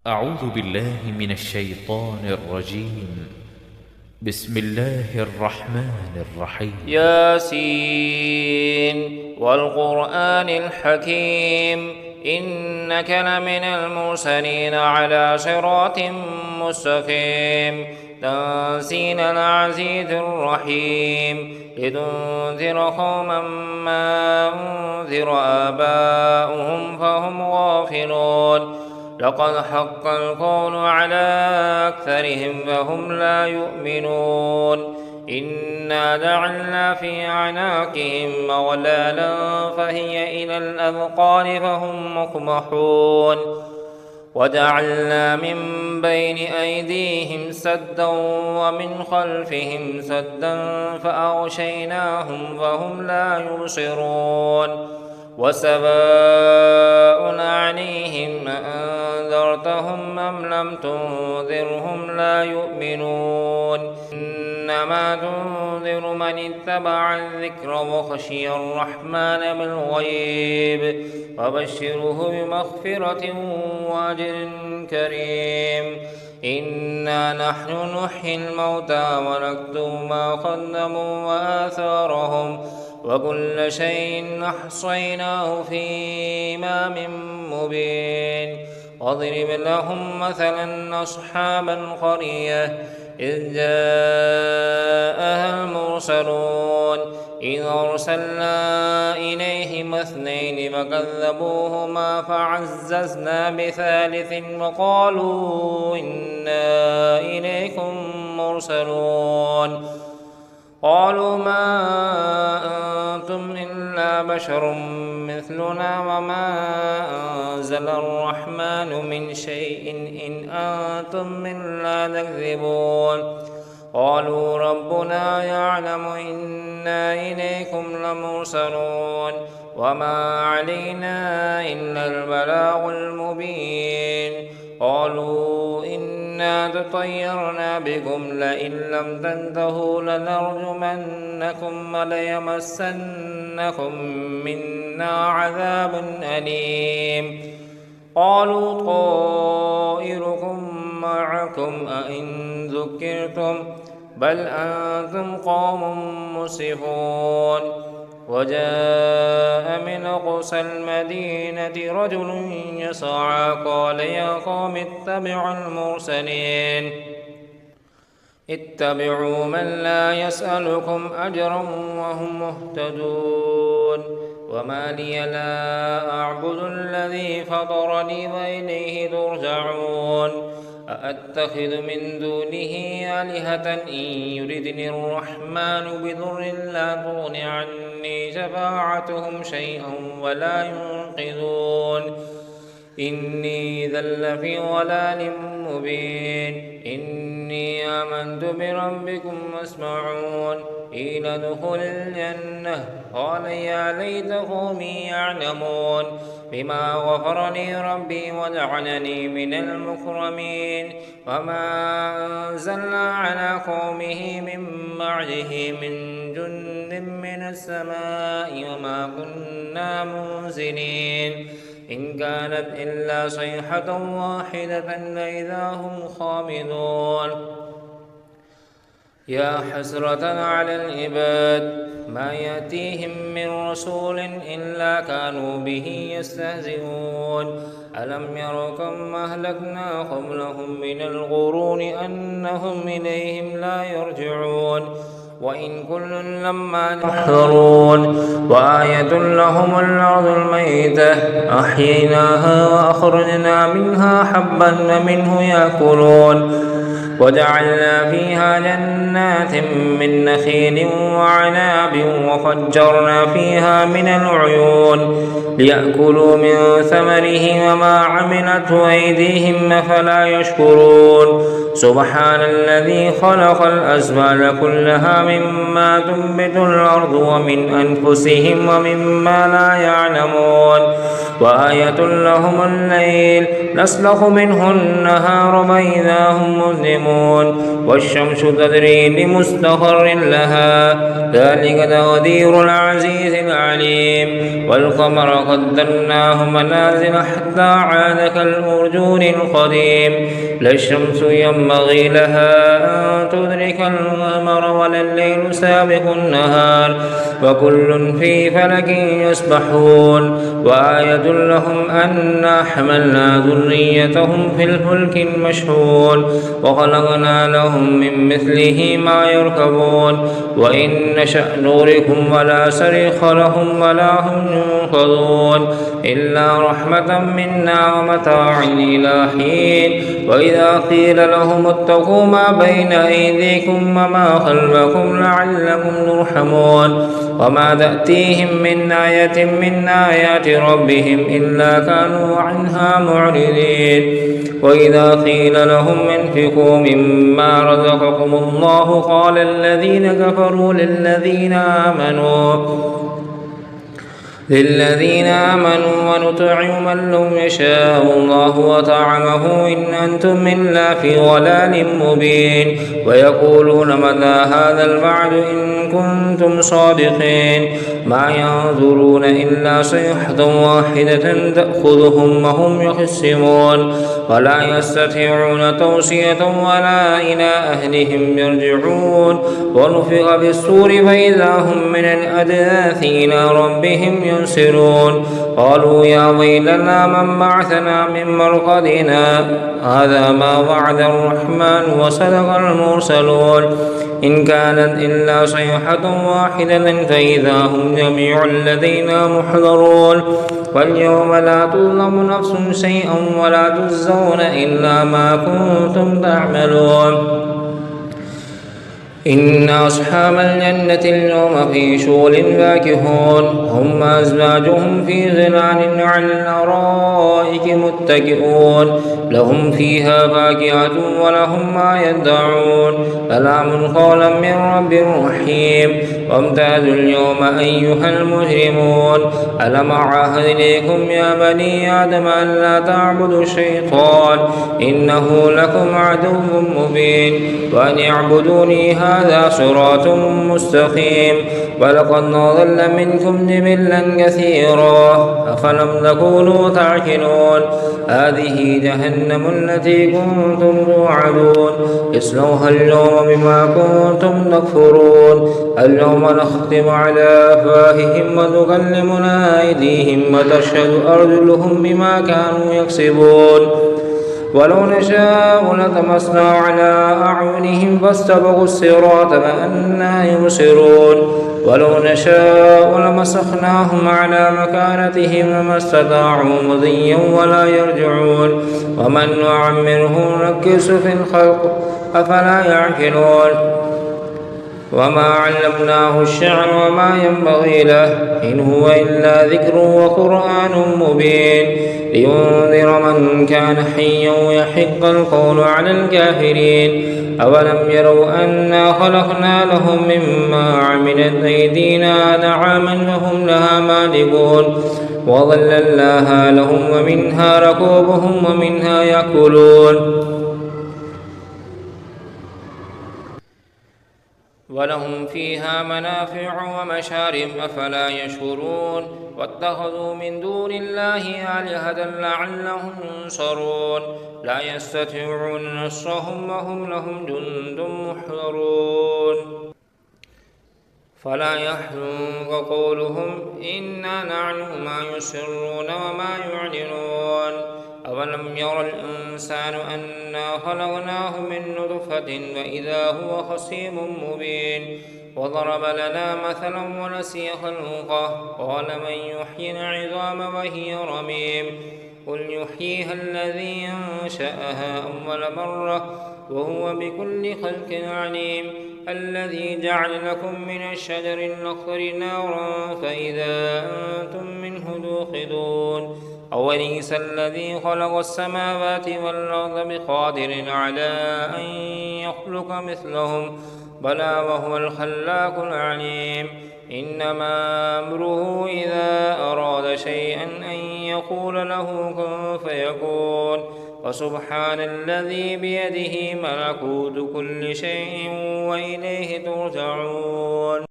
أعوذ بالله من الشيطان الرجيم. بسم الله الرحمن الرحيم. ياسين والقرآن الحكيم إنك لمن المرسلين على صراط مستقيم تنزيل العزيز الرحيم لتنذر قوما ما أنذر آباؤهم فهم غافلون لقد حق القول على أكثرهم فهم لا يؤمنون إنا جعلنا في أعناقهم أغلالا فهي إلى الأذقان فهم مقمحون وجعلنا من بين أيديهم سدا ومن خلفهم سدا فأغشيناهم فهم لا يبصرون وسواء عليهم أأنذرتهم أم لم تنذرهم لا يؤمنون إنما تنذر من اتبع الذكر وخشي الرحمن بالغيب فبشره بمغفرة وأجر كريم إنا نحن نحيي الموتى ونكتب ما قدموا وآثارهم وكل شيء أحصيناه في إمام مبين واضرب لهم مثلا أصحاب القرية إذ جاءها المرسلون إذ أرسلنا إليهم اثنين فكذبوهما فعززنا بثالث وقالوا إنا إليكم مرسلون قالوا ما أنتم إلا بشر مثلنا وما أنزل الرحمن من شيء إن أنتم إلا تكذبون قالوا ربنا يعلم إنا إليكم لمرسلون وما علينا إلا البلاغ المبين قالوا إنا تطيرنا بكم لئن لم تنتهوا لنرجمنكم وليمسنكم منا عذاب أليم قالوا طائركم معكم أئن ذكرتم بل أنتم قوم مسرفون وجاء من أقصى المدينة رجل يسعى قال يا قوم اتبعوا المرسلين اتبعوا من لا يسألكم أجرا وهم مهتدون وما لي لا أعبد الذي فطرني وإليه ترجعون أأتخذ من دونه آلهة إن يردني الرحمن بضر لا تغن عني شفاعتهم شيئا ولا ينقذون إني إذا لفي ضلال مبين إني آمنت بربكم فاسمعون قيل ادخل الجنة قال يا ليت قومي يعلمون بما غفر لي ربي وجعلني من المكرمين وما أنزلنا على قومه من بعده من جند من السماء وما كنا منزلين إن كانت إلا صيحة واحدة فإذا هم خامدون يا حسرة على العباد ما يأتيهم من رسول إلا كانوا به يستهزئون ألم يروا كم أهلكنا قبلهم من القرون أنهم إليهم لا يرجعون وإن كل لما يحضرون وآية لهم الأرض الميتة أحييناها وأخرجنا منها حبا منه يأكلون وجعلنا فيها جنات من نخيل وعناب وفجرنا فيها من العيون ليأكلوا من ثمره وما عملته أيديهم أفلا يشكرون سبحان الذي خلق الأزواج كلها مما تنبت الأرض ومن أنفسهم ومما لا يعلمون وآية لهم الليل نسلخ منه النهار فإذا هم مظلمون والشمس تجري لمستقر لها ذلك تقدير العزيز العليم والقمر قدرناه منازل حتى عاد كالأرجون القديم لا الشمس ينبغي لها أن تدرك القمر ولا الليل سابق النهار وكل في فلك يسبحون وآية لهم أنا حملنا ذريتهم في الفلك المشحون وخلقنا لهم من مثله ما يركبون وإن نشأ نوركم ولا صريخ لهم ولا هم ينقذون إلا رحمة منا ومتاع إلى حين وإذا قيل لهم اتقوا ما بين أيديكم وما خلفكم لعلكم ترحمون وما تأتيهم من آية من آيات ربهم إلا كانوا عنها معرضين وإذا قيل لهم انفقوا مما رزقكم الله قال الذين كفروا للذين آمنوا ونطعم من لم يشاء الله وطعمه إن أنتم إلا في ضلال مبين ويقولون متى هذا الوعد إن كنتم صادقين ما ينظرون إلا صيحة واحدة تأخذهم وهم يخصمون ولا يستطيعون توصية ولا إلى أهلهم يرجعون ونفخ بالصور فإذا هم من الأجداث إلى ربهم ينسلون قالوا يا ويلنا من بعثنا من مرقدنا هذا ما وعد الرحمن وصدق المرسلون إن كانت إلا صيحة واحدة فإذا هم جميع لدينا محضرون واليوم لا تظلم نفس شيئا ولا تجزون إلا ما كنتم تعملون إن أصحاب الجنة اليوم في شغل فاكهون هم أزواجهم في ظلال على الأرائك متكئون لهم فيها فاكهة ولهم ما يدعون سلام قولا من رب رحيم وامتازوا اليوم أيها المجرمون ألم أعهد إليكم يا بني آدم ألا تعبدوا الشيطان إنه لكم عدو مبين وأن اعبدوني هذا صراط مستقيم ولقد ضل منكم جبلا كثيرا أفلم تكونوا تعقلون هذه جهنم التي كنتم توعدون اصلوها اليوم بما كنتم تكفرون اليوم نختم على أفواههم وتكلمنا أيديهم وتشهد أرجلهم بما كانوا يكسبون ولو نشاء لطمسنا على أعينهم فاستبقوا الصراط فأنى يبصرون ولو نشاء لمسخناهم على مكانتهم وما استطاعوا مضيا ولا يرجعون ومن نعمره نكس في الخلق أفلا يعقلون وما علمناه الشعر وما ينبغي له إن هو إلا ذكر وقرآن مبين لينذر من كان حيا ويحق القول على الكافرين أولم يروا أنا خلقنا لهم مما عملت أيدينا أنعاما فهم لها مالكون وظللناها لهم ومنها ركوبهم ومنها يأكلون ولهم فيها منافع ومشارب أفلا يشكرون واتخذوا من دون الله آلهة لعلهم ينصرون لا يستطيعون نصرهم وهم لهم جند محضرون فلا يحزنك قولهم إنا نعلم ما يسرون وما يعلنون أولم ير الإنسان أنا خلقناه من نطفة وإذا هو خصيم مبين وضرب لنا مثلا ونسي خلقه قال من يحيي العظام وهي رميم قل يحييها الذي أنشأها أول مرة وهو بكل خلق عليم الذي جعل لكم من الشجر الأخضر نارا فإذا أنتم منه توقدون أوليس الذي خلق السماوات والأرض بقادر على أن يخلق مثلهم بلى وهو الخلاق العليم إنما أمره إذا أراد شيئا أن يقول له كن فيكون وسبحان الذي بيده ملكوت كل شيء وإليه ترجعون